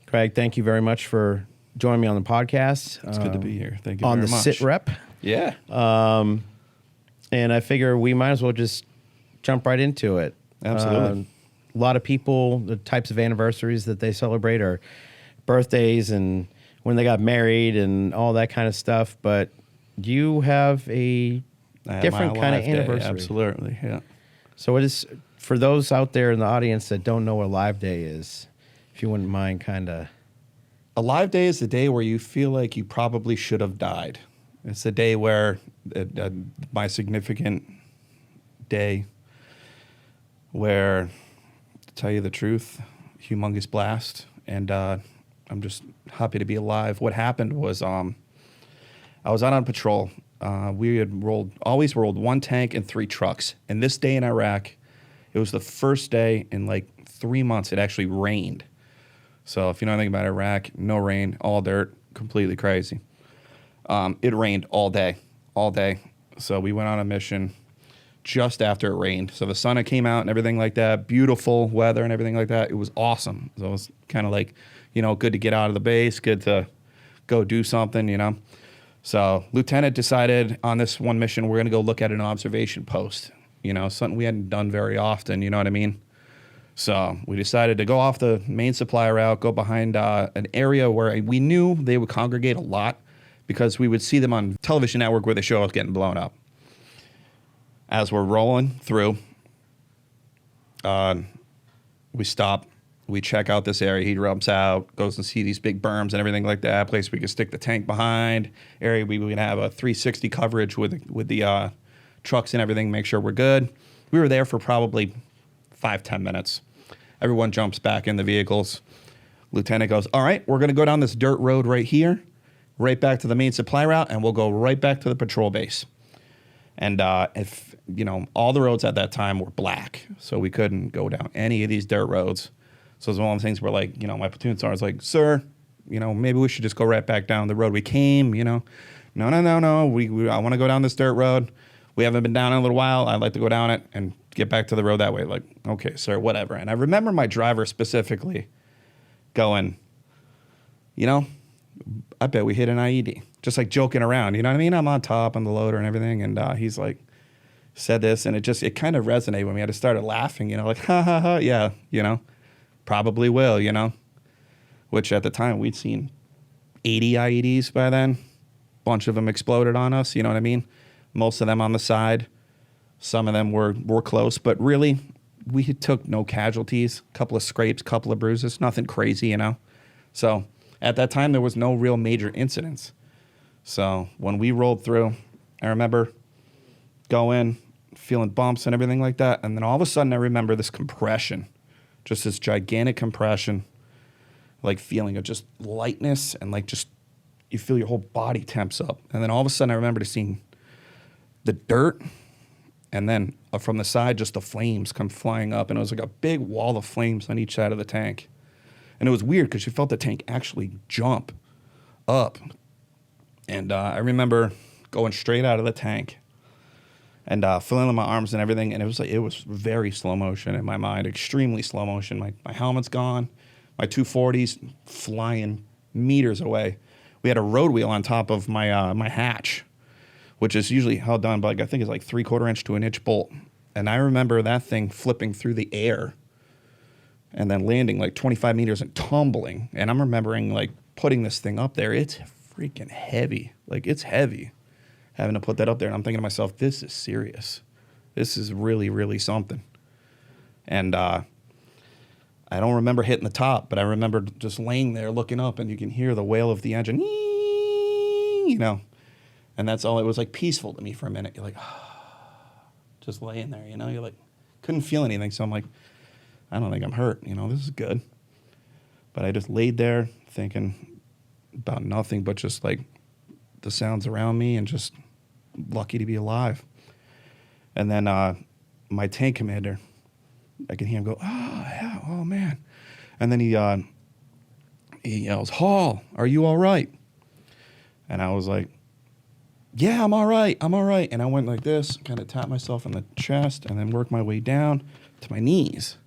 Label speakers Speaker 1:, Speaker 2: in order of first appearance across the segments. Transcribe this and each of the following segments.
Speaker 1: Craig, thank you very much for joining me on the podcast.
Speaker 2: It's good to be here. Thank you
Speaker 1: on
Speaker 2: very
Speaker 1: the
Speaker 2: much.
Speaker 1: Sit Rep.
Speaker 2: Yeah.
Speaker 1: And I figure we might as well just jump right into it.
Speaker 2: Absolutely.
Speaker 1: A lot of people, the types of anniversaries that they celebrate are birthdays and when they got married and all that kind of stuff. But you have a different kind of anniversary.
Speaker 2: Absolutely, yeah.
Speaker 1: So it is, for those out there in the audience that don't know what Live Day is, if you wouldn't mind kind of...
Speaker 2: A live day is the day where you feel like you probably should have died. It's the day where my significant day where, to tell you the truth, humongous blast, and I'm just happy to be alive. What happened was I was out on patrol. We had always rolled one tank and 3 trucks. And this day in Iraq, it was the first day in like 3 months it actually rained. So if you know anything about Iraq, no rain, all dirt, completely crazy. It rained all day. So we went on a mission just after it rained. So the sun had came out and everything like that, beautiful weather and everything like that. It was awesome. So it was kind of like, good to get out of the base, good to go do something, So Lieutenant decided on this one mission, we're going to go look at an observation post, something we hadn't done very often, you know what I mean? So we decided to go off the main supply route, go behind an area where we knew they would congregate a lot because we would see them on television network where the show was getting blown up. As we're rolling through, we stop, we check out this area. He jumps out, goes and see these big berms and everything like that, place we could stick the tank behind, area we would have a 360 coverage with the trucks and everything, make sure we're good. We were there for probably 5-10 minutes. Everyone jumps back in the vehicles. Lieutenant goes, all right, we're going to go down this dirt road right here, right back to the main supply route, and we'll go right back to the patrol base. And if all the roads at that time were black, so we couldn't go down any of these dirt roads. So it's one of the things where, like, my platoon sergeant's like, sir, maybe we should just go right back down the road we came, No. I want to go down this dirt road. We haven't been down in a little while. I'd like to go down it and get back to the road that way. Like, okay, sir, whatever. And I remember my driver specifically going, I bet we hit an IED. Just like joking around, you know what I mean? I'm on top on the loader and everything. And he's like, said this, and it kind of resonated with me. I just started laughing, like, ha, ha, ha, yeah, probably will, Which at the time we'd seen 80 IEDs by then. Bunch of them exploded on us, you know what I mean? Most of them on the side. Some of them were close, but really, we took no casualties. A couple of scrapes, couple of bruises, nothing crazy, So at that time, there was no real major incidents. So when we rolled through, I remember going, feeling bumps and everything like that, and then all of a sudden, I remember this compression, just this gigantic compression, like feeling of just lightness and like just you feel your whole body tense up. And then all of a sudden, I remember seeing the dirt, and then from the side, just the flames come flying up, and it was like a big wall of flames on each side of the tank. And it was weird because you felt the tank actually jump up. And I remember going straight out of the tank and filling in my arms and everything, and it was very slow motion in my mind, extremely slow motion. My helmet's gone, my 240's flying meters away. We had a road wheel on top of my hatch, which is usually held down by, I think it's like 3/4 inch to an inch bolt. And I remember that thing flipping through the air and then landing like 25 meters and tumbling. And I'm remembering like putting this thing up there. It's freaking heavy. Like, it's heavy having to put that up there. And I'm thinking to myself, this is serious. This is really, really something. And I don't remember hitting the top, but I remember just laying there looking up, and you can hear the wail of the engine, And that's all. It was like peaceful to me for a minute. You're like, just laying there, You're like, couldn't feel anything. So I'm like, I don't think I'm hurt. This is good. But I just laid there thinking about nothing but just like the sounds around me and just lucky to be alive. And then my tank commander, I can hear him go, oh, yeah, oh, man. And then he yells, Hall, are you all right? And I was like, yeah, I'm all right. And I went like this, kind of tapped myself on the chest, and then worked my way down to my knees.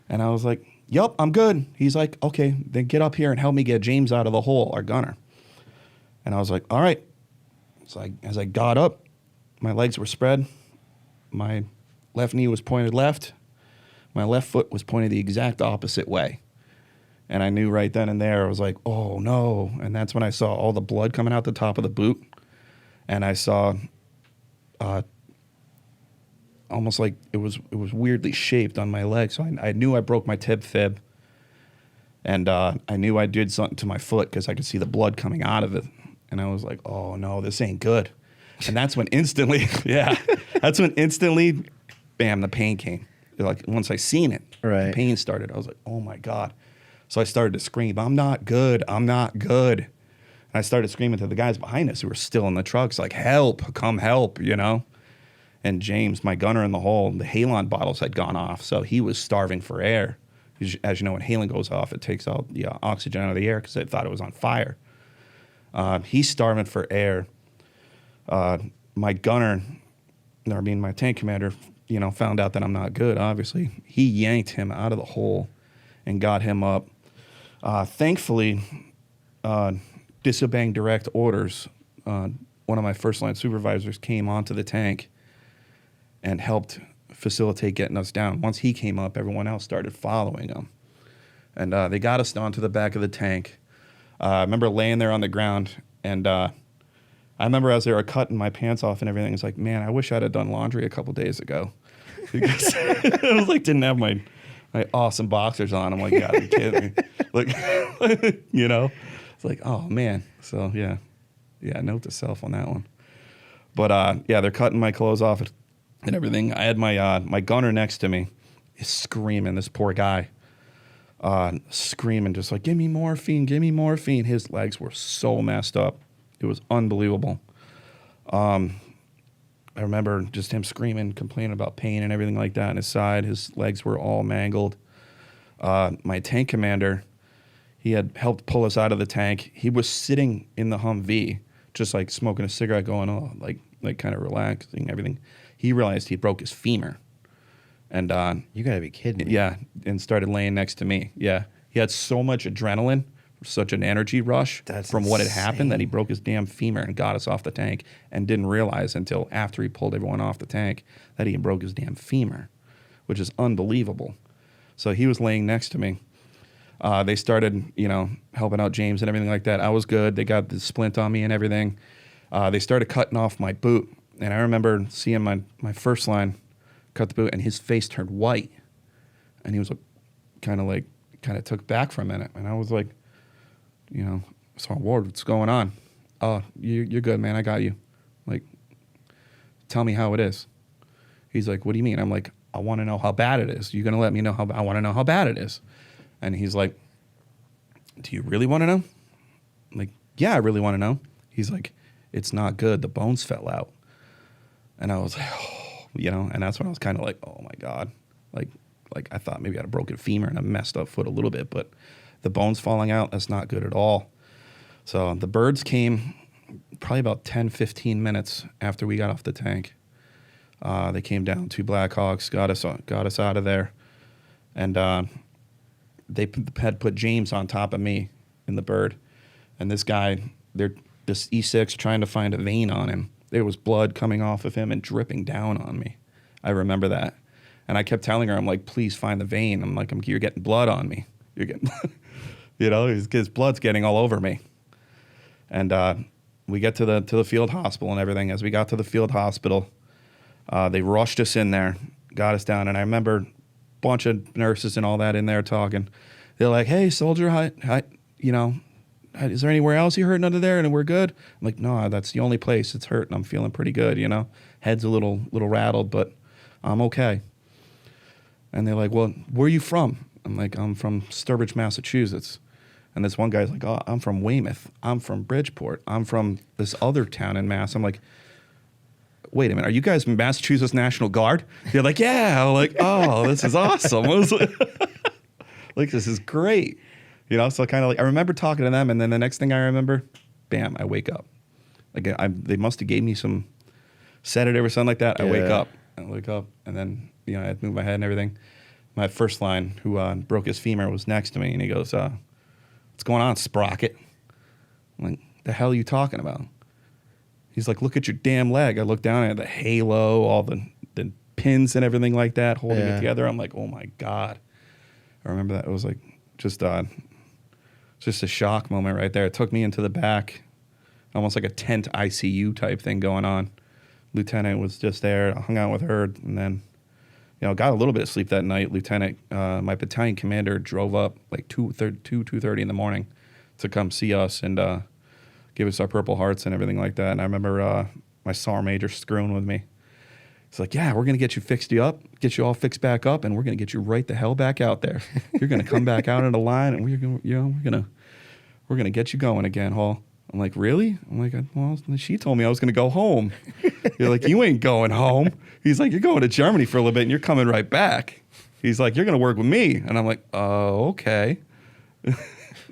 Speaker 2: And I was like, yup, I'm good. He's like, okay, then get up here and help me get James out of the hole, our gunner. And I was like, all right. So as I got up, my legs were spread. My left knee was pointed left. My left foot was pointed the exact opposite way. And I knew right then and there, I was like, oh no. And that's when I saw all the blood coming out the top of the boot. And I saw almost like it was weirdly shaped on my leg. So I knew I broke my tib fib. And I knew I did something to my foot because I could see the blood coming out of it. And I was like, oh no, this ain't good. And that's when instantly, bam, the pain came. Like once I seen it, the pain started. I was like, oh my God. So I started to scream, I'm not good. I'm not good. And I started screaming to the guys behind us who were still in the trucks, like, help, come help, you know? And James, my gunner in the hole, the halon bottles had gone off. So he was starving for air. As you know, when halon goes off, it takes out the oxygen out of the air because they thought it was on fire. He's starving for air. My gunner, my tank commander, found out that I'm not good, obviously. He yanked him out of the hole and got him up. Thankfully, disobeying direct orders, one of my first line supervisors came onto the tank and helped facilitate getting us down. Once he came up, everyone else started following him. And they got us onto the back of the tank. I remember laying there on the ground, and I remember as they were cutting my pants off and everything, it's like, man, I wish I'd have done laundry a couple days ago. Because I was like, didn't have my awesome boxers on. I'm like, yeah, you kidding me? Like, it's like, oh man. So yeah, note to self on that one. But they're cutting my clothes off and everything. I had my gunner next to me, he's screaming. This poor guy, screaming, just like, give me morphine, give me morphine. His legs were so messed up, it was unbelievable. I remember just him screaming, complaining about pain and everything like that in his side. His legs were all mangled. My tank commander, he had helped pull us out of the tank. He was sitting in the Humvee, just like smoking a cigarette, going, oh, like kind of relaxing, everything. He realized he broke his femur. And
Speaker 1: you gotta be kidding me.
Speaker 2: Yeah, and started laying next to me. Yeah, he had so much adrenaline, such an energy rush from what had happened that he broke his damn femur and got us off the tank and didn't realize until after he pulled everyone off the tank that he had broke his damn femur, which is unbelievable. So he was laying next to me. They started, helping out James and everything like that. I was good. They got the splint on me and everything. They started cutting off my boot. And I remember seeing my first line cut the boot, and his face turned white. And he was kind of took back for a minute. And I was like, so Ward, what's going on? Oh, you're good, man. I got you. Like, tell me how it is. He's like, what do you mean? I'm like, I want to know how bad it is. You're going to let me know I want to know how bad it is. And he's like, do you really want to know? I'm like, yeah, I really want to know. He's like, it's not good. The bones fell out. And I was like, oh, and that's when I was kind of like, oh my God. Like I thought maybe I had a broken femur and a messed up foot a little bit, but the bones falling out, that's not good at all. So the birds came probably about 10, 15 minutes after we got off the tank. They came down, 2 Blackhawks, got us out of there. And they had put James on top of me in the bird. And this guy, this E6 trying to find a vein on him. There was blood coming off of him and dripping down on me. I remember that. And I kept telling her, I'm like, please find the vein. I'm like, you're getting blood on me. You're getting, his blood's getting all over me. And we get to the field hospital and everything. As we got to the field hospital, they rushed us in there, got us down. And I remember a bunch of nurses and all that in there talking. They're like, hey, soldier, is there anywhere else you hurting under there? And we're good. I'm like, no, that's the only place it's hurting. I'm feeling pretty good, Head's a little rattled, but I'm okay. And they're like, well, where are you from? I'm like, I'm from Sturbridge, Massachusetts. And this one guy's like, oh, I'm from Weymouth. I'm from Bridgeport. I'm from this other town in Mass. I'm like, wait a minute, are you guys from Massachusetts National Guard? They're like, yeah. I'm like, oh, this is awesome. I was like, this is great. So kind of like, I remember talking to them, and then the next thing I remember, bam, I wake up. Like they must have gave me some sedative or something like that. I wake up, and then, I had to move my head and everything. my first line, who broke his femur, was next to me, and he goes, "What's going on, Sprocket?" I'm like, "The hell are you talking about?" He's like, "Look at your damn leg." I look down at the halo, all the pins and everything like that, holding it together. I'm like, "Oh my God." I remember that. It was like just a shock moment right there. It took me into the back, almost like a tent ICU type thing going on. Lieutenant was just there. I hung out with her, and then, got a little bit of sleep that night. Lieutenant, my battalion commander, drove up like 2:30 in the morning to come see us and give us our Purple Hearts and everything like that. And I remember my sergeant major screwing with me. He's like, "Yeah, we're gonna get you all fixed back up, and we're gonna get you right the hell back out there. You're gonna come back out in the line, and we're gonna get you going again, Hall." I'm like, "Really?" I'm like, "Well, she told me I was gonna go home." You're like, "You ain't going home." He's like, "You're going to Germany for a little bit, and you're coming right back." He's like, "You're gonna work with me," and I'm like, "Oh, okay." I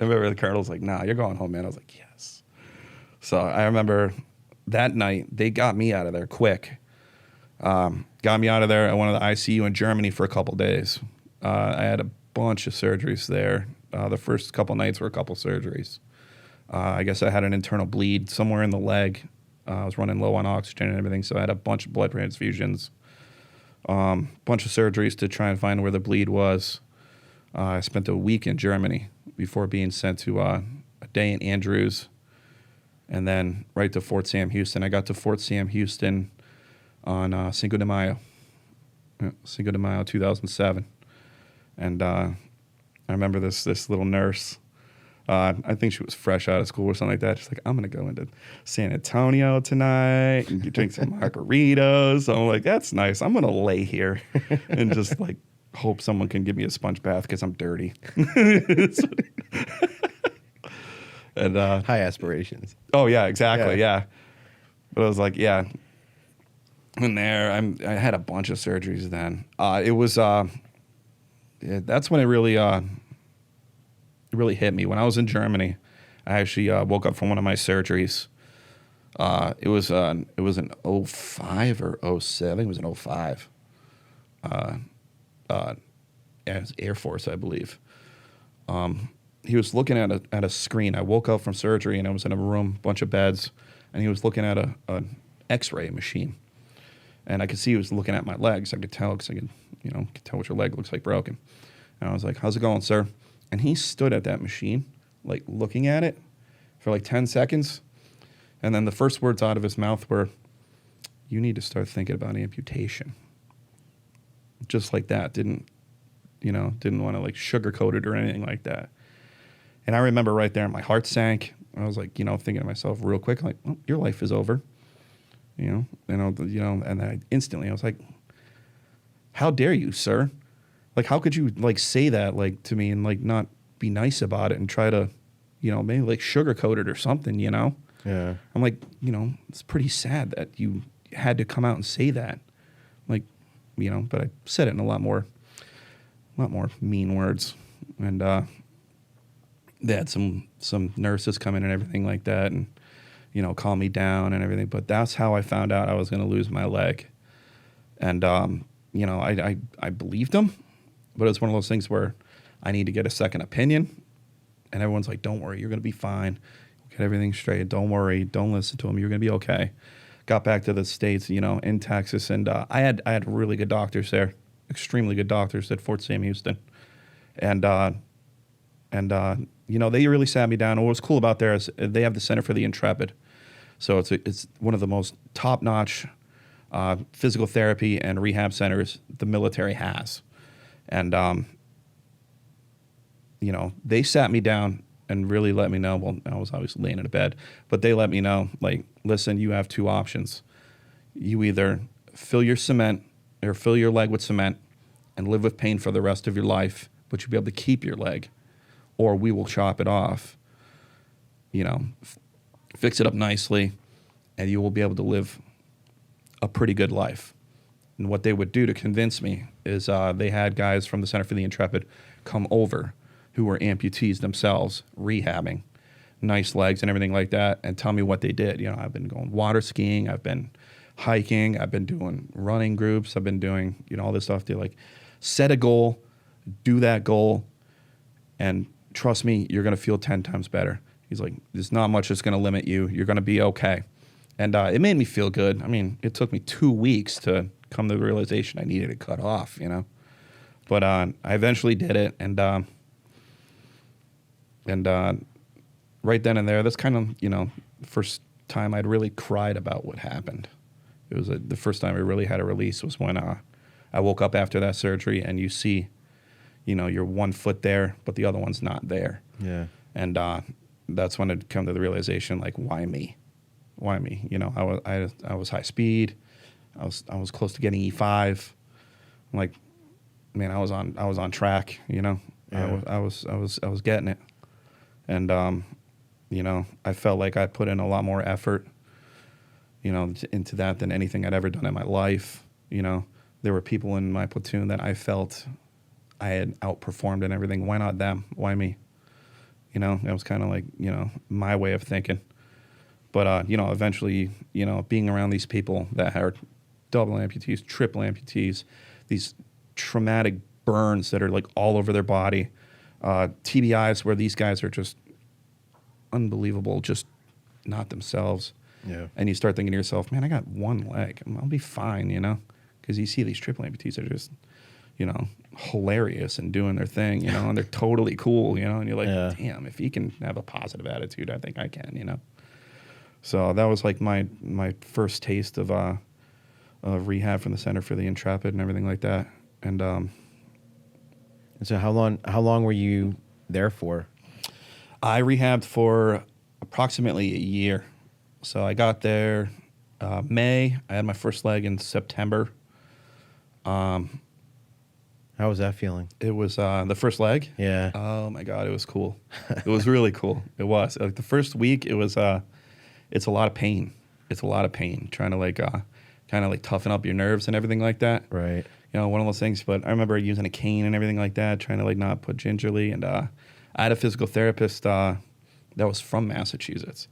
Speaker 2: remember the colonel's like, "Nah, you're going home, man." I was like, "Yes." So I remember that night they got me out of there quick. Got me out of there. I went to the ICU in Germany for a couple days. I had a bunch of surgeries there. The first couple nights were a couple surgeries. I guess I had an internal bleed somewhere in the leg. I was running low on oxygen and everything, so I had a bunch of blood transfusions. Bunch of surgeries to try and find where the bleed was. I spent a week in Germany before being sent to a day in Andrews, and then right to Fort Sam Houston. I got to Fort Sam Houston on Cinco de Mayo. Cinco de Mayo 2007. And I remember this little nurse. I think she was fresh out of school or something like that. She's like, "I'm going to go into San Antonio tonight and drink some margaritas." So I'm like, "That's nice. I'm going to lay here and just like hope someone can give me a sponge bath because I'm dirty." And
Speaker 1: High aspirations.
Speaker 2: oh, yeah, exactly. Yeah. But I was like, yeah. In there, I had a bunch of surgeries then. It was that's when it really hit me. When I was in Germany, I actually woke up from one of my surgeries. It was in 05 or 07. I think it was in 05. It was Air Force, I believe. He was looking at a screen. I woke up from surgery and I was in a room, bunch of beds, and he was looking at an X-ray machine. And I could see he was looking at my legs. I could tell because I could tell what your leg looks like broken. And I was like, "How's it going, sir?" And he stood at that machine, like looking at it for like 10 seconds. And then the first words out of his mouth were, "You need to start thinking about amputation." Just like that. Didn't want to like sugarcoat it or anything like that. And I remember right there, my heart sank. I was like, thinking to myself real quick, like, "Well, your life is over." And I instantly, I was like, "How dare you, sir? Like, how could you like say that like to me and like not be nice about it and try to, maybe like sugarcoat it or something,
Speaker 1: Yeah.
Speaker 2: I'm like, it's pretty sad that you had to come out and say that. Like, but I said it in a lot more mean words. And they had some nurses come in and everything like that and, calm me down and everything. But that's how I found out I was going to lose my leg. And, I believed them, but it's one of those things where I need to get a second opinion. And everyone's like, "Don't worry, you're going to be fine. Get everything straight. Don't worry. Don't listen to them. You're going to be okay." Got back to the States, in Texas. And I had really good doctors there, extremely good doctors at Fort Sam Houston. And they really sat me down. And what was cool about there is they have the Center for the Intrepid. So it's one of the most top-notch physical therapy and rehab centers the military has. And, they sat me down and really let me know. Well, I was obviously laying in a bed, but they let me know, like, "Listen, you have two options. You either fill your leg with cement and live with pain for the rest of your life, but you'll be able to keep your leg, or we will chop it off, fix it up nicely, and you will be able to live a pretty good life." And what they would do to convince me is they had guys from the Center for the Intrepid come over who were amputees themselves, rehabbing, nice legs and everything like that, and tell me what they did. I've been going water skiing, I've been hiking, I've been doing running groups, I've been doing, all this stuff. They like set a goal, do that goal, and trust me, you're going to feel 10 times better. He's like, there's not much that's going to limit you. You're going to be okay. And it made me feel good. I mean, it took me 2 weeks to come to the realization I needed to cut off, you know. But I eventually did it, and right then and there, that's kind of, you know, the first time I'd really cried about what happened. It was the first time I really had a release was when I woke up after that surgery, and you see, you know, you're 1 foot there, but the other one's not there.
Speaker 1: Yeah.
Speaker 2: And that's when it come to the realization, like, why me? Why me? You know, I was high speed. I was close to getting E5. I'm like, man, I was on track. You know,
Speaker 1: Yeah.
Speaker 2: I was getting it, and you know, I felt like I put in a lot more effort, you know, into that than anything I'd ever done in my life. You know, there were people in my platoon that I felt I had outperformed and everything. Why not them? Why me? You know, that was kind of like, you know, my way of thinking. But, you know, eventually, you know, being around these people that are double amputees, triple amputees, these traumatic burns that are like all over their body, TBIs where these guys are just unbelievable, just not themselves.
Speaker 1: Yeah.
Speaker 2: And you start thinking to yourself, man, I got 1 leg. I'll be fine, you know? Because you see these triple amputees that are just, you know, hilarious and doing their thing, you know, and they're totally cool, you know? And you're like,
Speaker 1: Yeah.
Speaker 2: damn, if he can have a positive attitude, I think I can, you know? So that was like my first taste of rehab from the Center for the Intrepid and everything like that. And
Speaker 1: And so how long were you there for?
Speaker 2: I rehabbed for approximately a year. So I got there May. I had my first leg in September.
Speaker 1: How was that feeling?
Speaker 2: It was the first leg.
Speaker 1: Yeah.
Speaker 2: Oh my God, it was cool. It was really cool. It was like the first week. It was it's a lot of pain. It's a lot of pain trying to like kind of like toughen up your nerves and everything like that.
Speaker 1: Right.
Speaker 2: You know, one of those things. But I remember using a cane and everything like that, trying to like not put gingerly. And I had a physical therapist that was from Massachusetts,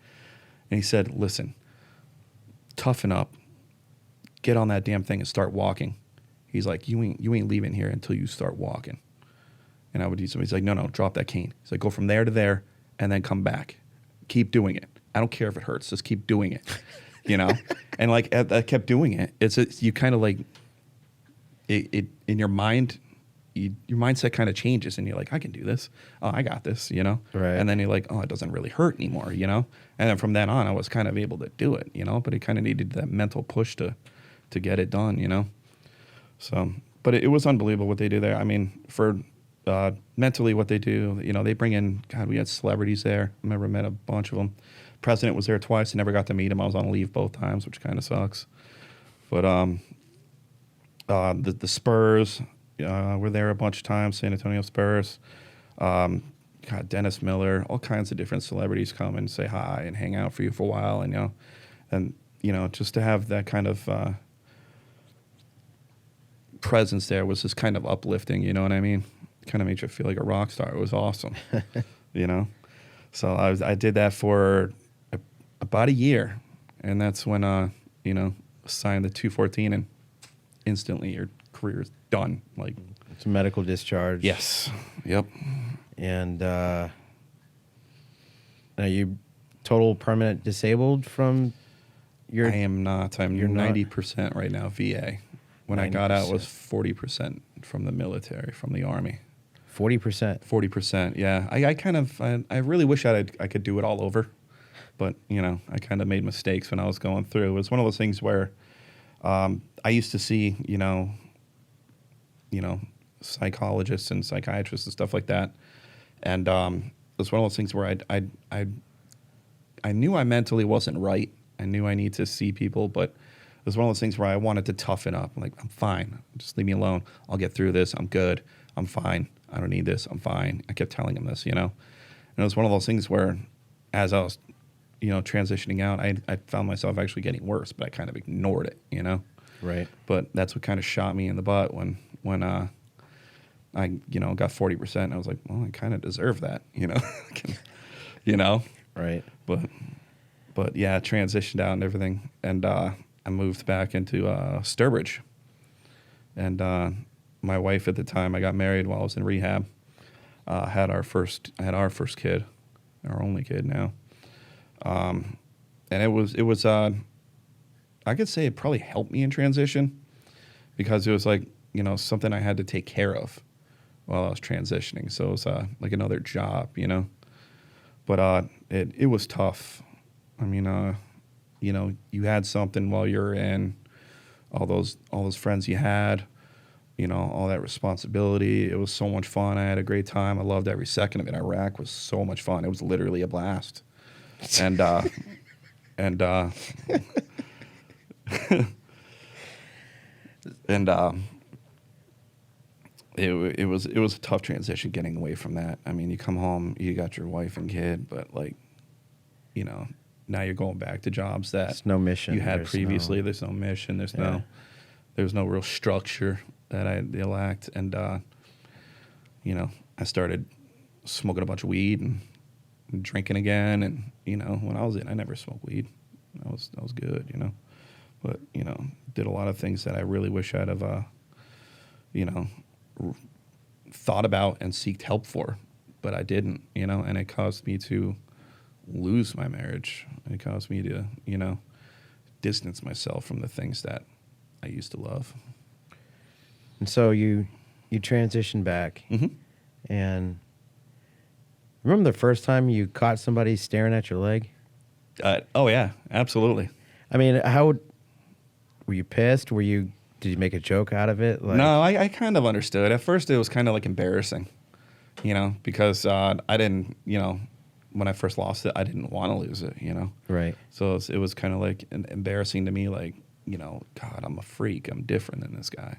Speaker 2: and he said, "Listen, toughen up, get on that damn thing and start walking." He's like, you ain't leaving here until you start walking. And I would do something. He's like, no, drop that cane. He's like, go from there to there and then come back. Keep doing it. I don't care if it hurts. Just keep doing it, you know? And like, I kept doing it. You kind of like, it in your mind, your mindset kind of changes and you're like, I can do this. Oh, I got this, you know?
Speaker 1: Right.
Speaker 2: And then you're like, oh, it doesn't really hurt anymore, you know? And then from then on, I was kind of able to do it, you know? But it kind of needed that mental push to get it done, you know? So, but it was unbelievable what they do there. I mean, for mentally what they do, you know, they bring in, God, we had celebrities there. I remember met a bunch of them. President was there twice. I never got to meet him. I was on leave both times, which kind of sucks. But the Spurs were there a bunch of times, San Antonio Spurs. God, Dennis Miller, all kinds of different celebrities come and say hi and hang out for you for a while. And you know, just to have that kind of presence there was just kind of uplifting, you know what I mean? Kind of made you feel like a rock star. It was awesome, you know? So I did that for about a year, and that's when, you know, signed the 214, and instantly your career is done. Like,
Speaker 1: It's a medical discharge.
Speaker 2: yes, yep.
Speaker 1: And are you total permanent disabled from your...
Speaker 2: I am not.
Speaker 1: You're not?
Speaker 2: 90% right now VA. When I got out, it was 40% from the military, from the Army.
Speaker 1: 40%.
Speaker 2: 40%, yeah. I really wish I could do it all over, but you know, I kind of made mistakes when I was going through. It was one of those things where I used to see, you know, psychologists and psychiatrists and stuff like that, and it was one of those things where I knew I mentally wasn't right. I knew I need to see people, but it was one of those things where I wanted to toughen up. I'm like, I'm fine. Just leave me alone. I'll get through this. I'm good. I'm fine. I don't need this. I'm fine. I kept telling him this, you know. And it was one of those things where, as I was, you know, transitioning out, I found myself actually getting worse, but I kind of ignored it, you know.
Speaker 1: Right.
Speaker 2: But that's what kind of shot me in the butt when I, you know, got 40%. And I was like, well, I kind of deserve that, you know. You know.
Speaker 1: Right.
Speaker 2: But yeah, transitioned out and everything, and I moved back into Sturbridge, and my wife at the time, I got married while I was in rehab. I had our first kid, our only kid now. And it was I could say it probably helped me in transition because it was like, something I had to take care of while I was transitioning. So it was like another job, But it was tough. I mean, you had something while you were in, all those friends you had, all that responsibility. It was so much fun. I had a great time. I loved every second of it. Iraq was so much fun. It was literally a blast. And and it was a tough transition getting away from that. I mean, you come home, you got your wife and kid, but like, now you're going back to jobs that
Speaker 1: There's no mission.
Speaker 2: you had
Speaker 1: There's
Speaker 2: previously.
Speaker 1: no-
Speaker 2: There's no mission. There's
Speaker 1: Yeah.
Speaker 2: no real structure that I lacked. And I started smoking a bunch of weed and drinking again. And when I was in, I never smoked weed. I was good, But did a lot of things that I really wish I'd have, thought about and seeked help for, but I didn't, and it caused me to lose my marriage. It caused me to, distance myself from the things that I used to love.
Speaker 1: And so you transitioned back,
Speaker 2: Mm-hmm.
Speaker 1: and remember the first time you caught somebody staring at your leg?
Speaker 2: Oh yeah, absolutely.
Speaker 1: I mean, were you pissed? Did you make a joke out of it? Like,
Speaker 2: No, I kind of understood. At first, it was kind of like embarrassing, because I didn't, when I first lost it, I didn't want to lose it,
Speaker 1: Right.
Speaker 2: So it was kind of like embarrassing to me, like, God, I'm a freak. I'm different than this guy,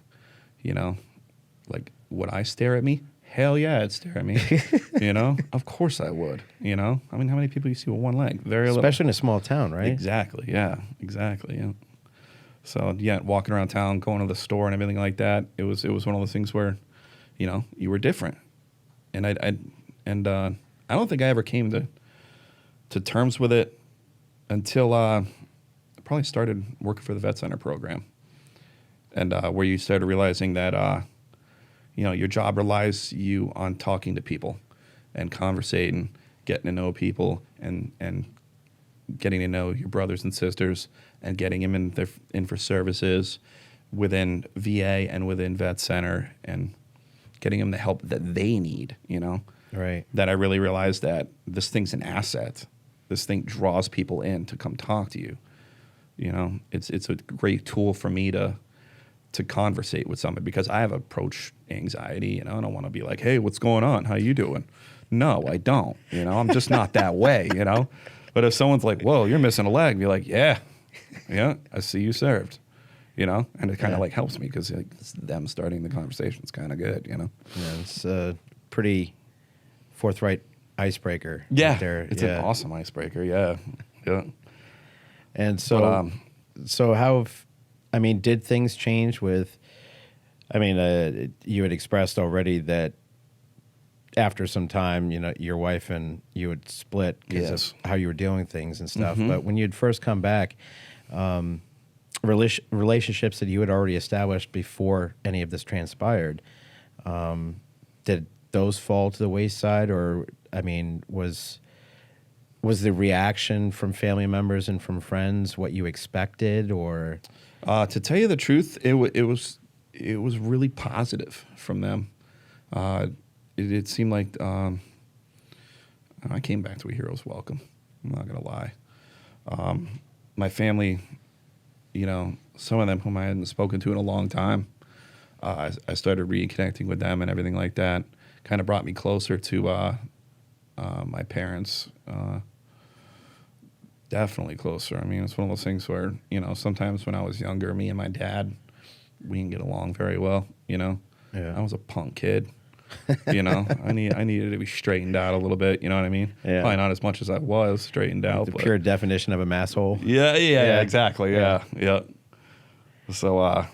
Speaker 2: Like, would I stare at me? Hell yeah, I'd stare at me, Of course I would, I mean, how many people you see with one leg? Very little.
Speaker 1: Especially in a small town, right?
Speaker 2: Exactly. Yeah. Exactly. Yeah. So yeah, walking around town, going to the store, and everything like that. It was one of those things where, you were different, and I don't think I ever came to terms with it until I probably started working for the Vet Center program, and where you started realizing that your job relies you on talking to people, and conversating, getting to know people, and getting to know your brothers and sisters, and getting them in for services within VA and within Vet Center, and getting them the help that they need,
Speaker 1: Right.
Speaker 2: That I really realized that this thing's an asset. This thing draws people in to come talk to you. It's a great tool for me to conversate with somebody, because I have approach anxiety. I don't want to be like, hey, what's going on? How you doing? No, I don't. I'm just not that way, But if someone's like, whoa, you're missing a leg, be like, yeah, I see you served, and it kind of
Speaker 1: Yeah.
Speaker 2: like helps me, because it's them starting the conversation is kind of good,
Speaker 1: Yeah, it's a pretty forthright icebreaker.
Speaker 2: Yeah,
Speaker 1: right there.
Speaker 2: it's an awesome icebreaker. Yeah, yeah.
Speaker 1: And so,
Speaker 2: But,
Speaker 1: so did things change with? I mean, you had expressed already that after some time, your wife and you would split because
Speaker 2: Yes.
Speaker 1: of how you were dealing with things and stuff.
Speaker 2: Mhm.
Speaker 1: But when you'd first come back, relationships that you had already established before any of this transpired, did those fall to the wayside? Or, I mean, was the reaction from family members and from friends what you expected? Or
Speaker 2: to tell you the truth, it was really positive from them. It seemed like I came back to a hero's welcome. I'm not gonna lie. My family, some of them whom I hadn't spoken to in a long time, I started reconnecting with them and everything like that. Kind of brought me closer to my parents. Definitely closer. I mean, it's one of those things where, sometimes when I was younger, me and my dad, we didn't get along very well,
Speaker 1: Yeah.
Speaker 2: I was a punk kid. I needed to be straightened out a little bit, you know what I mean?
Speaker 1: Yeah.
Speaker 2: Probably not as much as I was straightened out.
Speaker 1: the
Speaker 2: but
Speaker 1: pure definition of a masshole?
Speaker 2: yeah, exactly. Yeah. So,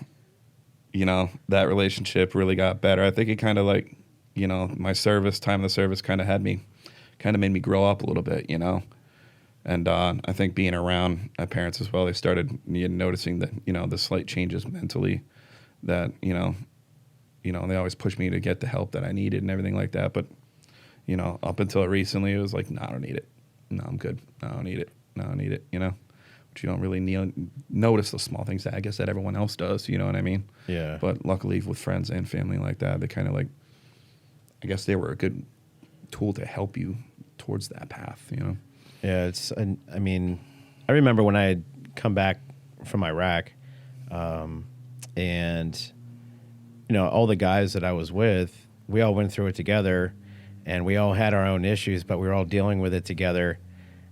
Speaker 2: that relationship really got better. I think it kind of like, my time in the service kind of made me grow up a little bit, And I think being around my parents as well, they started noticing that, the slight changes mentally that, they always pushed me to get the help that I needed and everything like that. But, up until recently, it was like, no, I don't need it. No, I'm good. No, I don't need it. No, I don't need it, But you don't really notice those small things that I guess that everyone else does, you know what I mean?
Speaker 1: Yeah.
Speaker 2: But luckily with friends and family like that, they kind of like, I guess they were a good tool to help you towards that path,
Speaker 1: Yeah, I mean, I remember when I had come back from Iraq, and all the guys that I was with, we all went through it together, and we all had our own issues, but we were all dealing with it together,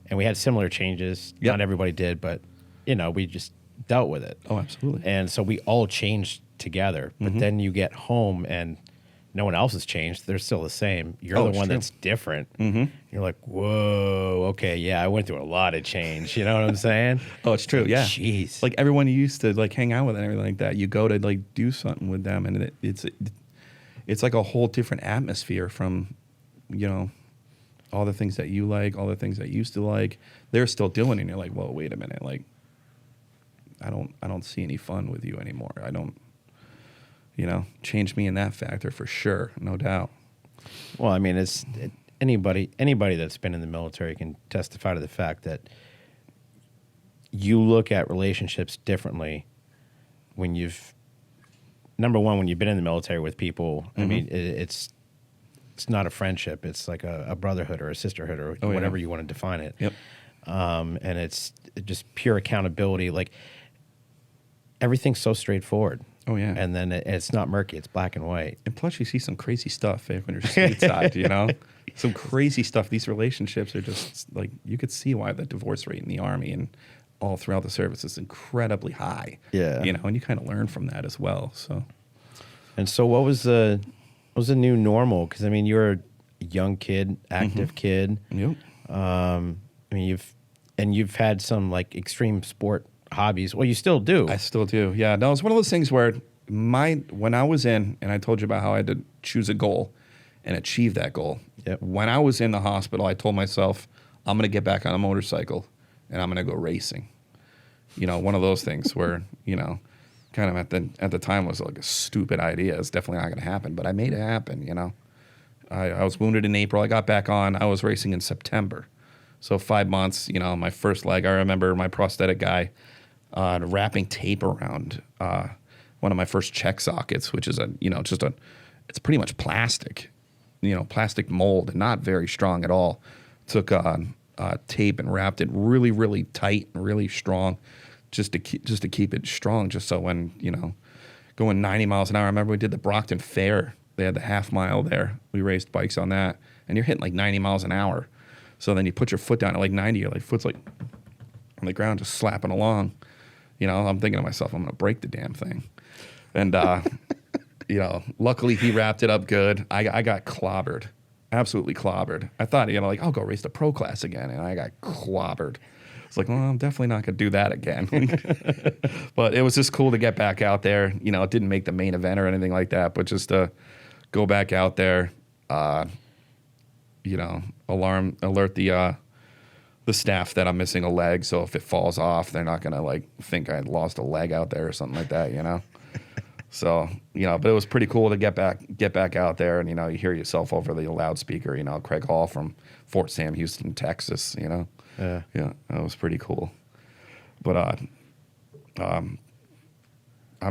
Speaker 1: and we had similar changes.
Speaker 2: Yep.
Speaker 1: Not everybody did, but we just dealt with it.
Speaker 2: Oh, absolutely.
Speaker 1: And so we all changed together. But then you get home and no one else has changed. They're still the same. You're the one that's different. You're like, whoa, okay, yeah, I went through a lot of change. You know what I'm saying?
Speaker 2: Oh, it's true. Yeah.
Speaker 1: Jeez.
Speaker 2: Like everyone you used to like hang out with and everything like that, you go to like do something with them, and it's like a whole different atmosphere from, all the things that you like, all the things that you used to like. They're still doing it, and you're like, well, wait a minute, like I don't see any fun with you anymore. I don't, change me in that factor for sure, no doubt.
Speaker 1: Well, I mean, anybody that's been in the military can testify to the fact that you look at relationships differently when you've been in the military with people. I mean, it's not a friendship. It's like a brotherhood or a sisterhood or whatever you want to define it.
Speaker 2: Yep.
Speaker 1: And it's just pure accountability. Like everything's so straightforward.
Speaker 2: Oh, yeah.
Speaker 1: And then it's not murky. It's black and white.
Speaker 2: And plus, you see some crazy stuff when you're stateside, Some crazy stuff. These relationships are just like, you could see why the divorce rate in the Army and all throughout the service is incredibly high.
Speaker 1: Yeah.
Speaker 2: And you kind of learn from that as well. So.
Speaker 1: And so what was the new normal? Because, I mean, you're a young kid, active kid.
Speaker 2: Yep.
Speaker 1: I mean, you've had some like extreme sport hobbies. Well, you still do.
Speaker 2: I still do. Yeah. No, it's one of those things where when I was in, and I told you about how I had to choose a goal and achieve that goal.
Speaker 1: Yep.
Speaker 2: When I was in the hospital, I told myself, I'm going to get back on a motorcycle and I'm going to go racing. One of those things where, kind of at the time was like a stupid idea. It's definitely not going to happen, but I made it happen, I was wounded in April. I got back on. I was racing in September. So 5 months, my first leg, I remember my prosthetic guy wrapping tape around one of my first check sockets, which is it's pretty much plastic, plastic mold and not very strong at all. Took tape and wrapped it really, really tight and really strong, just to keep it strong, just so when going 90 miles an hour. I remember we did the Brockton Fair. They had the half mile there. We raced bikes on that, and you're hitting like 90 miles an hour. So then you put your foot down at like 90, your foot's like on the ground, just slapping along. I'm thinking to myself, I'm going to break the damn thing. And, luckily he wrapped it up good. I got clobbered, absolutely clobbered. I thought, I'll go race the pro class again. And I got clobbered. It's like, well, I'm definitely not going to do that again. But it was just cool to get back out there. It didn't make the main event or anything like that, but just to go back out there, alert the staff that I'm missing a leg, so if it falls off, they're not gonna think I lost a leg out there or something like that, So but it was pretty cool to get back out there, and you hear yourself over the loudspeaker, Craig Hall from Fort Sam Houston, Texas, Yeah, that was pretty cool. But I'm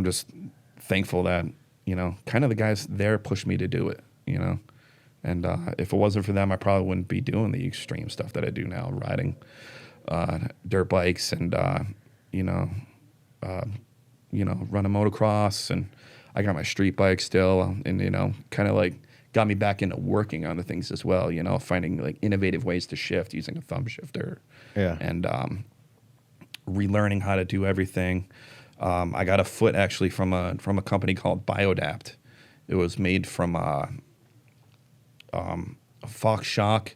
Speaker 2: just thankful that kind of the guys there pushed me to do it, And if it wasn't for them, I probably wouldn't be doing the extreme stuff that I do now, riding dirt bikes and running motocross. And I got my street bike still, and kind of like got me back into working on the things as well. Finding like innovative ways to shift using a thumb shifter.
Speaker 1: Yeah.
Speaker 2: And relearning how to do everything. I got a foot actually from a company called Biodapt. It was made from a Fox shock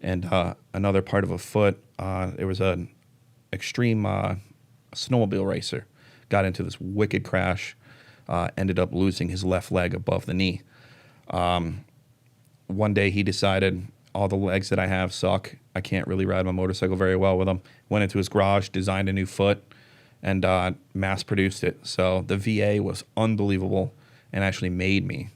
Speaker 2: and another part of a foot. There was an extreme snowmobile racer, got into this wicked crash, ended up losing his left leg above the knee. One day he decided, all the legs that I have suck. I can't really ride my motorcycle very well with them. Went into his garage, designed a new foot, and mass produced it. So the VA was unbelievable. and actually made me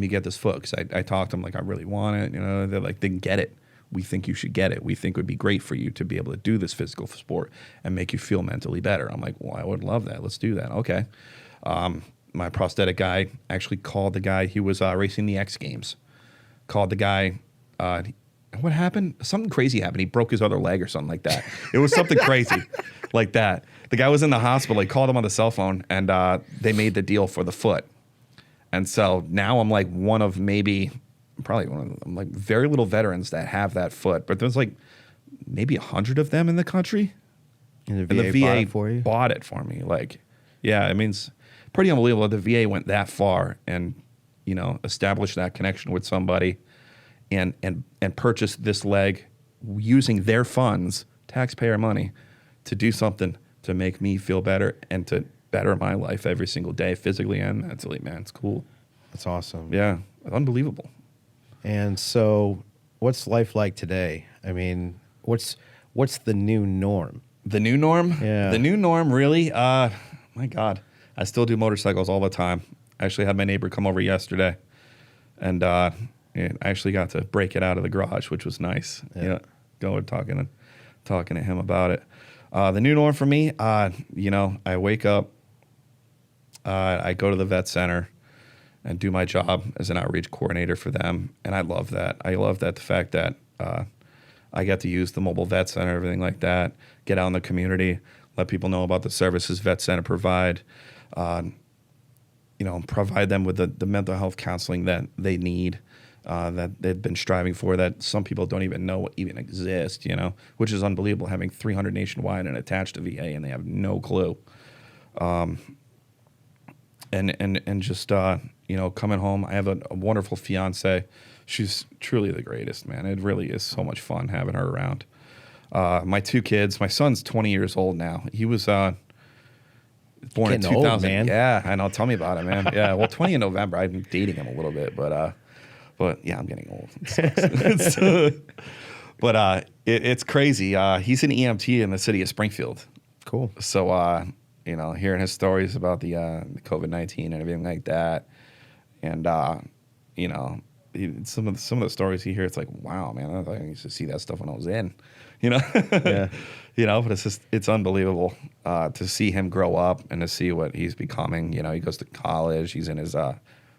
Speaker 2: get this foot, because I talked to them like, I really want it. You know, they're like, then get it. We think you should get it. We think it would be great for you to be able to do this physical sport and make you feel mentally better. I'm like, well, I would love that. Let's do that. Okay. My prosthetic guy actually called the guy. He was racing the X Games. Called the guy. What happened? Something crazy happened. He broke his other leg or something like that. It was something crazy like that. The guy was in the hospital. He called him on the cell phone, and they made the deal for the foot. And so now I'm like one of maybe, probably one of them, like very little veterans that have that foot. But there's like maybe 100 of them in the country.
Speaker 1: And the VA bought it for you?
Speaker 2: Bought it for me. Like, yeah, I mean, it's pretty unbelievable that the VA went that far and, you know, established that connection with somebody and purchased this leg using their funds, taxpayer money, to do something to make me feel better and to better my life every single day, physically and mentally. Man, it's cool.
Speaker 1: That's awesome.
Speaker 2: Yeah, unbelievable.
Speaker 1: And so, what's life like today? I mean, what's the new norm?
Speaker 2: The new norm?
Speaker 1: Yeah.
Speaker 2: The new norm, really? My God. I still do motorcycles all the time. I actually had my neighbor come over yesterday, and I actually got to break it out of the garage, which was nice.
Speaker 1: Yeah.
Speaker 2: You know, going talking to him about it. The new norm for me, you know, I wake up, I go to the vet center and do my job as an outreach coordinator for them, and I love that. I love that, the fact that I get to use the mobile vet center, everything like that, get out in the community, let people know about the services vet center provide, you know, provide them with the mental health counseling that they need, that they've been striving for, that some people don't even know even exist, you know, which is unbelievable, having 300 nationwide and attached to VA and they have no clue. And just, you know, coming home, I have a wonderful fiance. She's truly the greatest, man. It really is so much fun having her around. My two kids, my son's 20 years old now. He was born in
Speaker 1: Getting
Speaker 2: 2000.
Speaker 1: old, man.
Speaker 2: Yeah, I know. Tell me about it, man. Yeah, well, 20 in November. I've been dating him a little bit, but yeah, I'm getting old. It sucks. But it's crazy. He's an EMT in the city of Springfield.
Speaker 1: Cool.
Speaker 2: So, you know, hearing his stories about the COVID-19 and everything like that, and you know, some of the stories he hears, it's like, wow, man, I thought I used to see that stuff when I was in, you know.
Speaker 1: Yeah.
Speaker 2: You know, but it's unbelievable to see him grow up and to see what he's becoming. You know, he goes to college. He's in his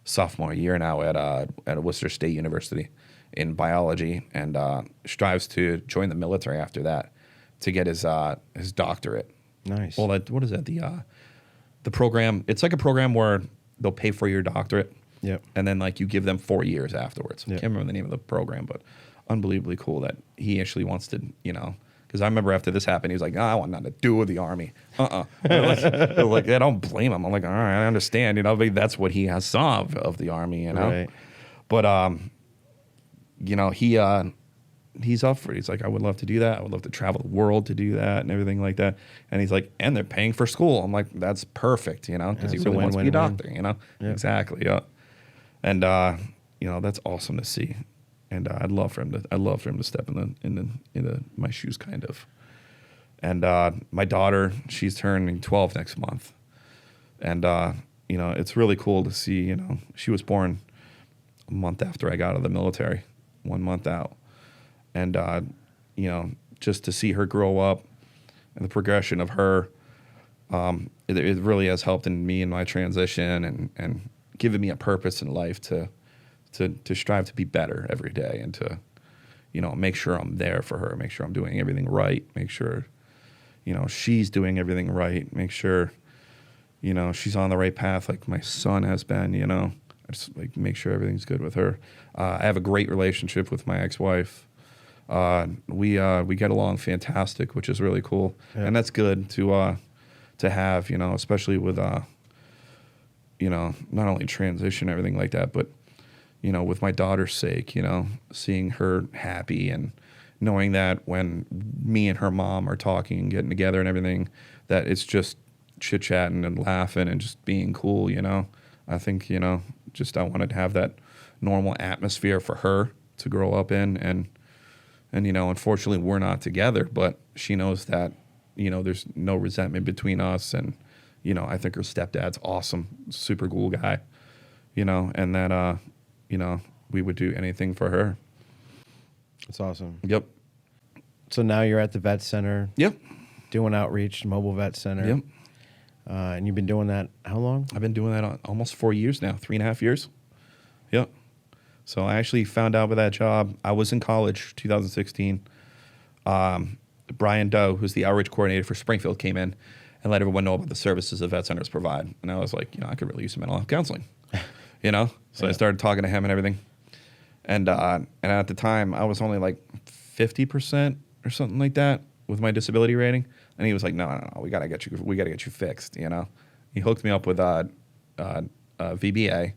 Speaker 2: sophomore year now at Worcester State University in biology, and strives to join the military after that to get his doctorate.
Speaker 1: Nice.
Speaker 2: Well, what is that? The program. It's like a program where they'll pay for your doctorate.
Speaker 1: Yep.
Speaker 2: And then like you give them 4 years afterwards.
Speaker 1: Yep.
Speaker 2: I can't remember the name of the program, but unbelievably cool that he actually wants to, you know, because I remember after this happened, he was like, I want nothing to do with the Army. Like, I don't blame him. I'm like, all right, I understand. You know, but that's what he has saw of the Army, you know.
Speaker 1: Right.
Speaker 2: But, you know, he's up for it. He's like, I would love to do that. I would love to travel the world to do that and everything like that. And he's like, and they're paying for school. I'm like, that's perfect, you know, because he
Speaker 1: it's a
Speaker 2: really wants to be a
Speaker 1: win-win-win.
Speaker 2: doctor, you know.
Speaker 1: Yep.
Speaker 2: Exactly, yeah. And you know, that's awesome to see. And I'd love for him to step into my shoes, kind of. And my daughter, she's turning 12 next month. And you know, it's really cool to see. You know, she was born a month after I got out of the military, 1 month out. And you know, just to see her grow up and the progression of her, it really has helped in me in my transition and given me a purpose in life to strive to be better every day and to, you know, make sure I'm there for her, make sure I'm doing everything right, make sure, you know, she's doing everything right, make sure, you know, she's on the right path like my son has been, you know. I just like make sure everything's good with her. I have a great relationship with my ex-wife. We get along fantastic, which is really cool.
Speaker 1: Yeah.
Speaker 2: And that's good to have, you know, especially with you know, not only transition, everything like that, but, you know, with my daughter's sake, you know, seeing her happy and knowing that when me and her mom are talking and getting together and everything, that it's just chit-chatting and laughing and just being cool, you know. I think, you know, just I wanted to have that normal atmosphere for her to grow up in. And you know, unfortunately, we're not together, but she knows that, you know, there's no resentment between us and, you know, I think her stepdad's awesome, super cool guy, you know, and that, you know, we would do anything for her.
Speaker 1: That's awesome.
Speaker 2: Yep.
Speaker 1: So now you're at the vet center
Speaker 2: Yep.
Speaker 1: doing outreach, mobile vet center.
Speaker 2: Yep.
Speaker 1: And you've been doing that how long?
Speaker 2: I've been doing that almost 4 years now, 3.5 years. Yep. So I actually found out with that job. I was in college, 2016. Brian Doe, who's the outreach coordinator for Springfield, came in and let everyone know about the services that vet centers provide. And I was like, you know, I could really use some mental health counseling, you know? So I started talking to him and everything. And at the time, I was only like 50% or something like that with my disability rating. And he was like, no, we gotta get you fixed, you know? He hooked me up with VBA.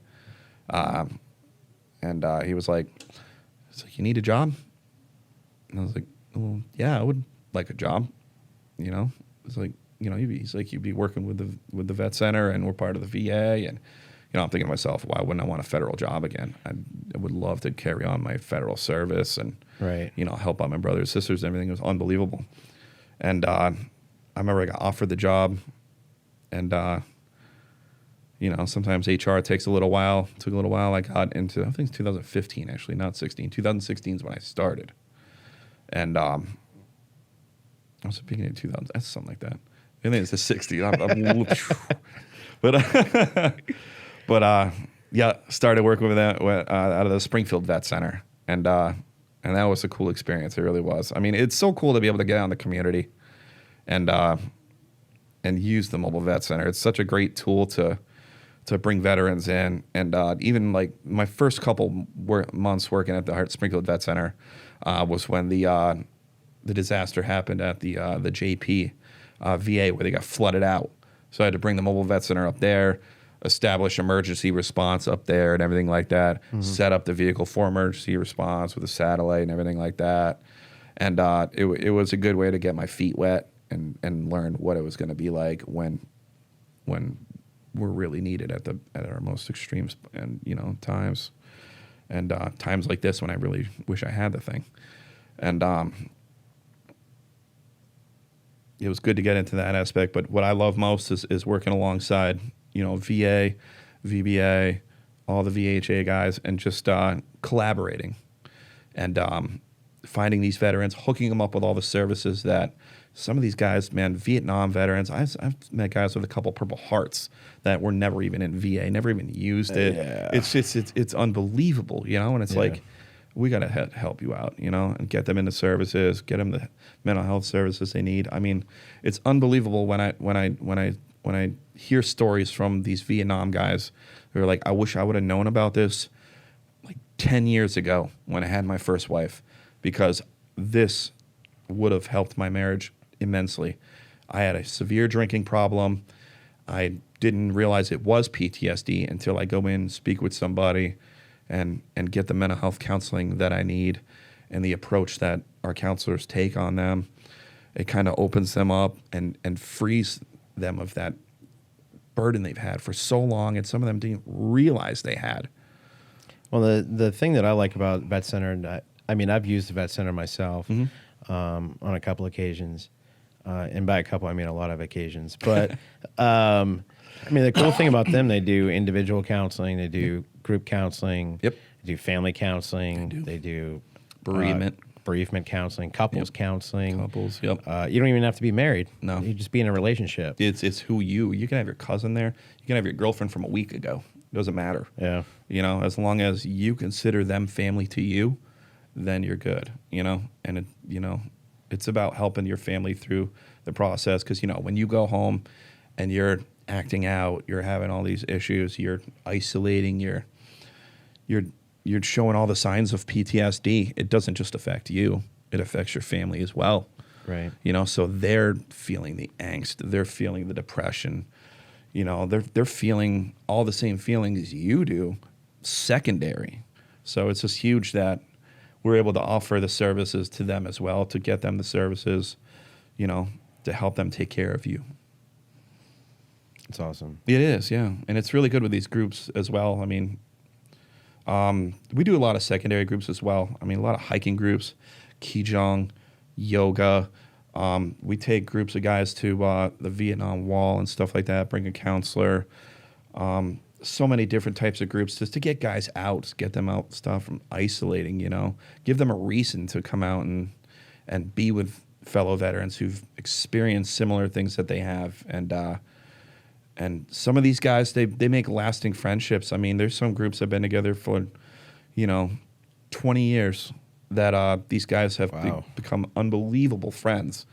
Speaker 2: And he was like, you need a job? And I was like, well, yeah, I would like a job, you know? It's like, you know, he's like, you'd be working with the vet center, and we're part of the VA. And, you know, I'm thinking to myself, why wouldn't I want a federal job again? I would love to carry on my federal service and,
Speaker 1: Right.
Speaker 2: you know, help out my brothers, sisters, and everything. It was unbelievable. And I remember I got offered the job, and, you know, sometimes HR takes a little while. It took a little while. I got into, I think it's 2015, actually, not 16. 2016 is when I started. And I was the beginning of 2000. That's something like that. I think it's the 60. But yeah, started working with that out of the Springfield Vet Center, and that was a cool experience. It really was. I mean, it's so cool to be able to get out in the community, and use the mobile vet center. It's such a great tool to bring veterans in, and even like my first couple months working at the Springfield Vet Center was when the disaster happened at the JP VA, where they got flooded out. So I had to bring the mobile vet center up there, establish emergency response up there and everything like that, set up the vehicle for emergency response with a satellite and everything like that. And it was a good way to get my feet wet and learn what it was going to be like when we're really needed at our most extreme and, you know, times. And times like this when I really wish I had the thing. And it was good to get into that aspect. But what I love most is working alongside, you know, VA, VBA, all the VHA guys, and just collaborating and finding these veterans, hooking them up with all the services that some of these guys, man, Vietnam veterans, I've met guys with a couple Purple Hearts that were never even in VA, never even used it.
Speaker 1: Yeah.
Speaker 2: It's unbelievable, you know, and it's like, we got to help you out, you know, and get them into services, get them the mental health services they need. I mean, it's unbelievable when I hear stories from these Vietnam guys who are like, I wish I would have known about this like 10 years ago when I had my first wife, because this would have helped my marriage immensely. I had a severe drinking problem. I didn't realize it was PTSD until I go in, speak with somebody, and get the mental health counseling that I need, and the approach that our counselors take on them. It kind of opens them up and frees them of that burden they've had for so long, and some of them didn't realize they had.
Speaker 1: Well, the thing that I like about Vet Center, and I mean, I've used the Vet Center myself on a couple occasions. And by a couple, I mean a lot of occasions. But, I mean, the cool thing about them, they do individual counseling, they do group counseling,
Speaker 2: Yep.
Speaker 1: they do family counseling, they do
Speaker 2: Bereavement.
Speaker 1: counseling, couples counseling.
Speaker 2: Couples, yep.
Speaker 1: You don't even have to be married.
Speaker 2: No.
Speaker 1: You just be in a relationship.
Speaker 2: It's who you can have your cousin there. You can have your girlfriend from a week ago. It doesn't matter.
Speaker 1: Yeah.
Speaker 2: You know, as long as you consider them family to you, then you're good, you know? And, it's about helping your family through the process. Because, you know, when you go home and you're acting out, you're having all these issues, you're isolating, you're showing all the signs of PTSD. It doesn't just affect you. It affects your family as well.
Speaker 1: Right.
Speaker 2: You know, so they're feeling the angst. They're feeling the depression. You know, they're feeling all the same feelings you do, secondary. So it's just huge that we're able to offer the services to them as well, to get them the services, you know, to help them take care of you.
Speaker 1: It's awesome.
Speaker 2: It is, yeah. And it's really good with these groups as well. I mean, we do a lot of secondary groups as well. I mean, a lot of hiking groups, Qigong, yoga, We take groups of guys to the Vietnam Wall and stuff like that, bring a counselor. So many different types of groups just to get guys out, get them out, stop from isolating, give them a reason to come out and be with fellow veterans who've experienced similar things that they have. And some of these guys, they make lasting friendships. I mean, there's some groups that have been together for, 20 years that these guys have
Speaker 1: Wow.
Speaker 2: become unbelievable friends,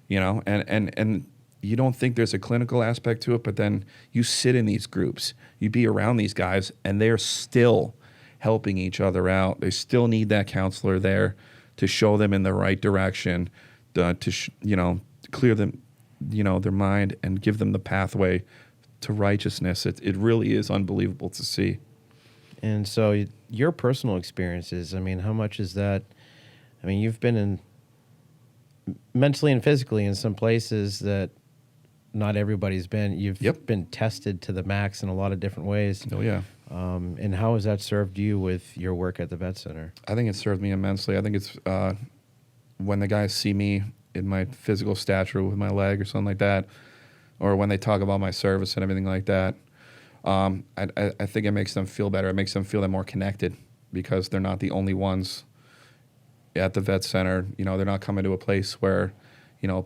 Speaker 2: and you don't think there's a clinical aspect to it, but then you sit in these groups, you be around these guys, and they're still helping each other out. They still need that counselor there to show them in the right direction, to clear them, their mind and give them the pathway to righteousness. It really is unbelievable to see.
Speaker 1: And so your personal experiences, I mean, how much is that? I mean, you've been in mentally and physically in some places that not everybody's been. You've
Speaker 2: Yep.
Speaker 1: been tested to the max in a lot of different ways.
Speaker 2: Oh yeah.
Speaker 1: And how has that served you with your work at the Vet Center?
Speaker 2: I think it served me immensely. I think it's when the guys see me in my physical stature with my leg or something like that, or when they talk about my service and everything like that, I think it makes them feel better. It makes them feel that more connected because they're not the only ones at the Vet Center. They're not coming to a place where,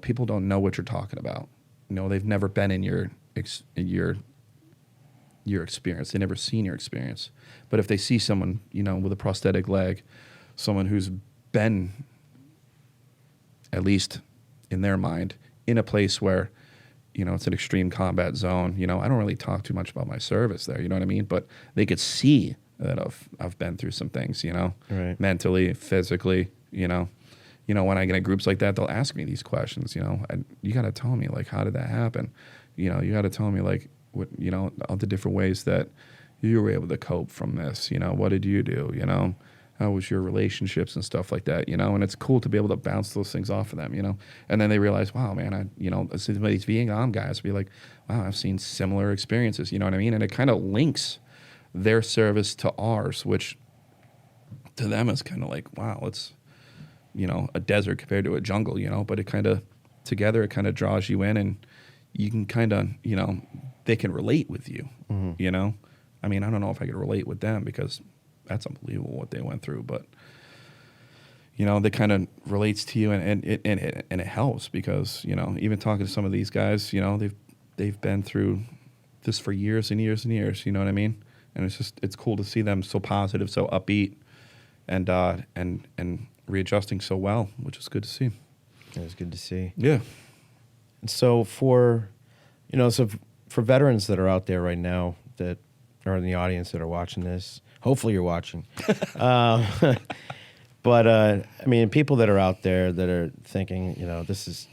Speaker 2: people don't know what you're talking about. They've never been in your experience. They've never seen your experience. But if they see someone, with a prosthetic leg, someone who's been, at least in their mind, in a place where, it's an extreme combat zone. I don't really talk too much about my service there, you know what I mean? But they could see that I've been through some things,
Speaker 1: Right.
Speaker 2: mentally, physically, when I get in groups like that, they'll ask me these questions, and you got to tell me, like, how did that happen? You got to tell me, like, what, all the different ways that you were able to cope from this, what did you do, how was your relationships and stuff like that, and it's cool to be able to bounce those things off of them, and then they realize, wow, man, some of these Vietnam guys be like, wow, I've seen similar experiences, you know what I mean? And it kind of links their service to ours, which to them is kind of like, wow, it's, a desert compared to a jungle, but it kind of, together, it kind of draws you in and you can kind of, they can relate with you, I mean, I don't know if I could relate with them because that's unbelievable what they went through, but, they kind of relates to you and it helps because, even talking to some of these guys, they've been through this for years and years and years, you know what I mean? And it's cool to see them so positive, so upbeat, and readjusting so well, which is good to see.
Speaker 1: It was good to see.
Speaker 2: Yeah.
Speaker 1: And so for veterans that are out there right now that are in the audience that are watching this, hopefully you're watching. But I mean, people that are out there that are thinking, this is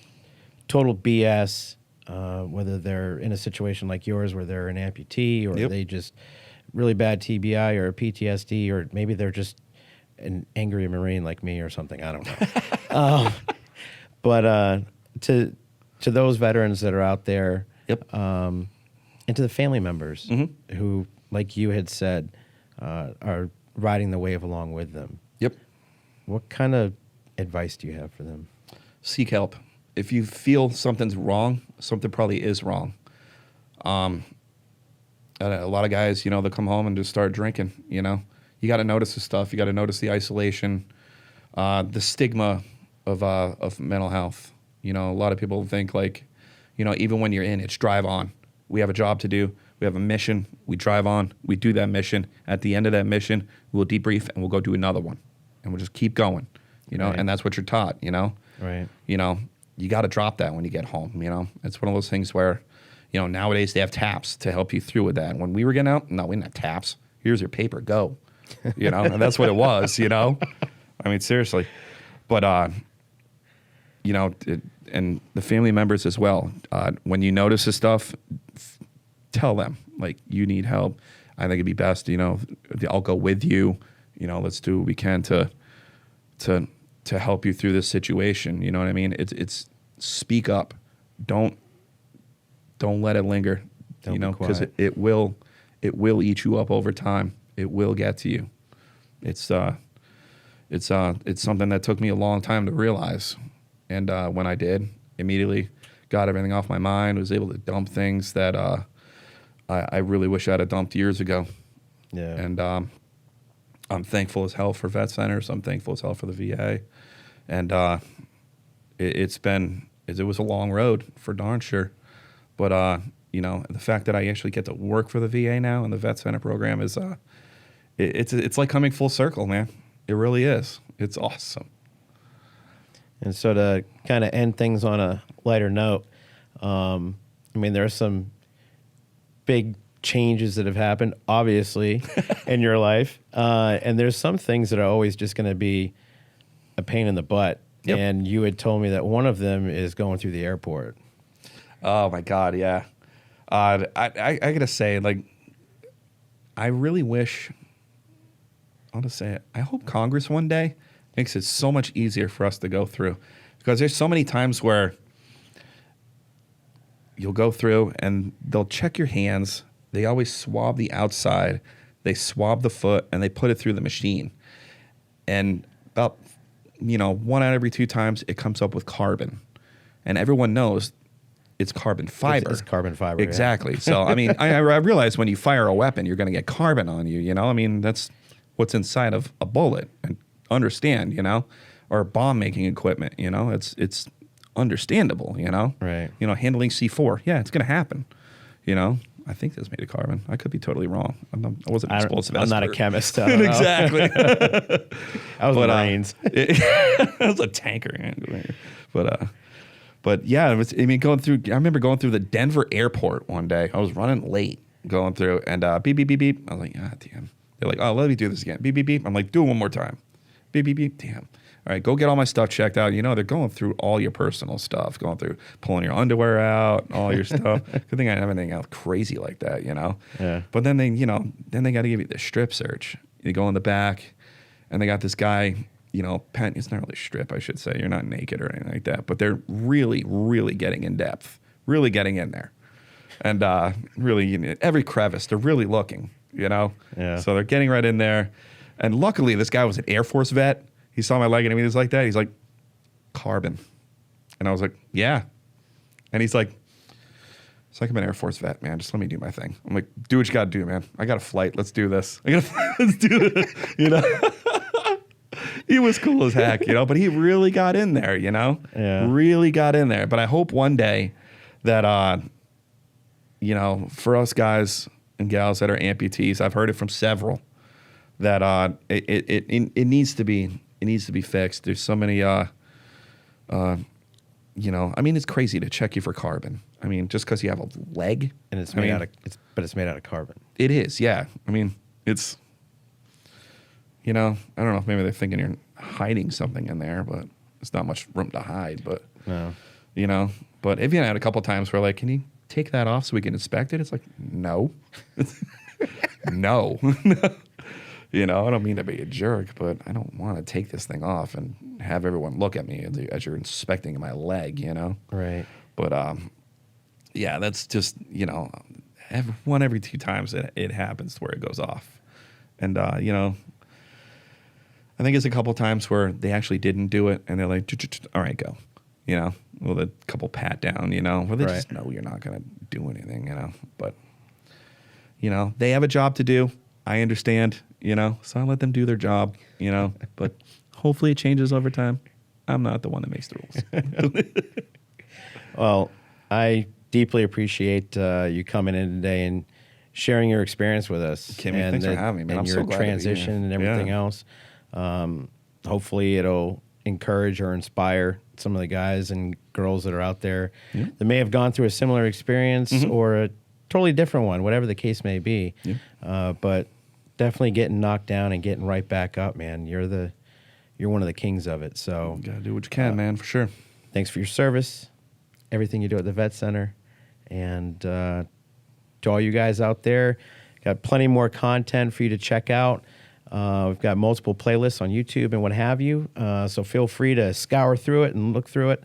Speaker 1: total BS, whether they're in a situation like yours where they're an amputee or
Speaker 2: Yep.
Speaker 1: they just really bad TBI or PTSD, or maybe they're just an angry Marine like me or something. I don't know. But to those veterans that are out there,
Speaker 2: Yep.
Speaker 1: and to the family members
Speaker 2: Mm-hmm.
Speaker 1: who, like you had said, are riding the wave along with them,
Speaker 2: Yep.
Speaker 1: what kind of advice do you have for them?
Speaker 2: Seek help. If you feel something's wrong, something probably is wrong. A lot of guys, they'll come home and just start drinking, You got to notice the stuff. You got to notice the isolation, the stigma of mental health. A lot of people think like, even when you're in, it's drive on. We have a job to do. We have a mission. We drive on. We do that mission. At the end of that mission, we'll debrief and we'll go do another one. And we'll just keep going,
Speaker 1: Right.
Speaker 2: and that's what you're taught,
Speaker 1: Right.
Speaker 2: You got to drop that when you get home, It's one of those things where, nowadays they have taps to help you through with that. And when we were getting out, no, we didn't have taps. Here's your paper, go. And that's what it was, I mean, seriously. But, and the family members as well. When you notice this stuff, tell them, like, you need help. I think it'd be best, I'll go with you. Let's do what we can to help you through this situation. You know what I mean? It's speak up. Don't let it linger.
Speaker 1: Don't be
Speaker 2: because
Speaker 1: quiet.
Speaker 2: it will eat you up over time. It will get to you. It's something that took me a long time to realize. And when I did, immediately got everything off my mind, was able to dump things that I really wish I'd have dumped years ago.
Speaker 1: Yeah.
Speaker 2: And I'm thankful as hell for vet centers. I'm thankful as hell for the VA. And it was a long road for darn sure. But, you know, the fact that I actually get to work for the VA now and the vet center program is, it's like coming full circle, man. It really is. It's awesome.
Speaker 1: And so to kind of end things on a lighter note, I mean, there are some big changes that have happened, obviously, in your life. And there's some things that are always just going to be a pain in the butt.
Speaker 2: Yep.
Speaker 1: And you had told me that one of them is going through the airport.
Speaker 2: Oh, my God, yeah. I got to say, like, I really wish, I'll just say it, I hope Congress one day makes it so much easier for us to go through. Because there's so many times where you'll go through and they'll check your hands. They always swab the outside. They swab the foot and they put it through the machine. And about, you know, 1 out of every 2 times it comes up with carbon. And everyone knows it's carbon fiber.
Speaker 1: It's carbon fiber.
Speaker 2: Exactly. Yeah. So, I mean, I realize when you fire a weapon, you're going to get carbon on you, you know? I mean, that's what's inside of a bullet. And understand, you know? Or bomb-making equipment, you know? It's understandable, you know?
Speaker 1: Right.
Speaker 2: You know, handling C4. Yeah, it's going to happen, you know? I think that's made of carbon. I could be totally wrong. I wasn't an explosive
Speaker 1: I'm not a
Speaker 2: expert.
Speaker 1: chemist. I don't know.
Speaker 2: Exactly.
Speaker 1: I was Marines.
Speaker 2: It was a tanker. But yeah, I remember going through the Denver airport one day. I was running late going through and beep, beep, beep, beep. I was like, ah, damn. They're like, oh, let me do this again. Beep, beep, beep. I'm like, do it one more time. Beep, beep, beep. Damn. All right, go get all my stuff checked out. You know, they're going through all your personal stuff, going through pulling your underwear out, all your stuff. Good thing I didn't have anything else crazy like that, you know?
Speaker 1: Yeah.
Speaker 2: But then they got to give you the strip search. You go in the back, and they got this guy, you know, it's not really strip, I should say. You're not naked or anything like that. But they're really, really getting in depth, really getting in there. And really, you know, every crevice, they're really looking, you know?
Speaker 1: Yeah.
Speaker 2: So they're getting right in there. And luckily, this guy was an Air Force vet. He saw my leg and he was like that. He's like, carbon. And I was like, yeah. And he's like, it's like I'm an Air Force vet, man. Just let me do my thing. I'm like, do what you got to do, man. I got a flight. Let's do this. Let's do it. You know? He was cool as heck, you know? But he really got in there, you know?
Speaker 1: Yeah.
Speaker 2: Really got in there. But I hope one day that, you know, for us guys and gals that are amputees, I've heard it from several, that it needs to be... It needs to be fixed. There's so many, you know, I mean, it's crazy to check you for carbon. I mean, just because you have a leg.
Speaker 1: And it's made out of carbon.
Speaker 2: It is, yeah. I mean, it's, you know, I don't know if maybe they're thinking you're hiding something in there, but it's not much room to hide. But,
Speaker 1: No.
Speaker 2: you know, but if you had a couple times where like, can you take that off so we can inspect it? It's like, no. No. You know, I don't mean to be a jerk, but I don't want to take this thing off and have everyone look at me as you're inspecting my leg, you know?
Speaker 1: Right.
Speaker 2: But, yeah, that's just, you know, every 2 times it happens to where it goes off. And, you know, I think it's a couple times where they actually didn't do it and they're like, all right, go, you know, with a couple pat down, you know, where they just know you're not going to do anything, you know? But, you know, they have a job to do. I understand, you know, so I let them do their job, you know, but hopefully it changes over time. I'm not the one that makes the rules.
Speaker 1: Well, I deeply appreciate you coming in today and sharing your experience with us.
Speaker 2: Kimmy, thanks for having me, man.
Speaker 1: And
Speaker 2: I'm
Speaker 1: your
Speaker 2: so glad to be
Speaker 1: transition
Speaker 2: here.
Speaker 1: and everything else. Hopefully it'll encourage or inspire some of the guys and girls that are out there that may have gone through a similar experience or a totally different one, whatever the case may be. But definitely getting knocked down and getting right back up, man. You're one of the kings of it. So
Speaker 2: You gotta do what you can, man, for sure.
Speaker 1: thanks for your service, everything you do at the Vet Center, and to all you guys out there, got plenty more content for you to check out. We've got multiple playlists on YouTube and what have you, so feel free to scour through it and look through it.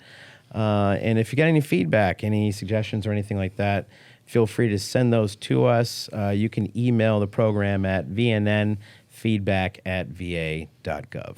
Speaker 1: And if you got any feedback, any suggestions or anything like that, feel free to send those to us. You can email the program at vnnfeedback@va.gov.